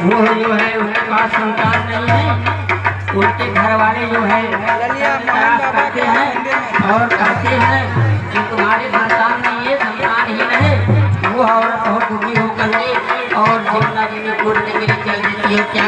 वो जो है उनके पास संतान नहीं है, उनके घर वाले जो है कहते हैं और कहते हैं कि तुम्हारे संतान नहीं है, संतान ही रहे। वो औरत बहुत दुखी होकर के और जीवना जी में कूद के चल देती है। क्या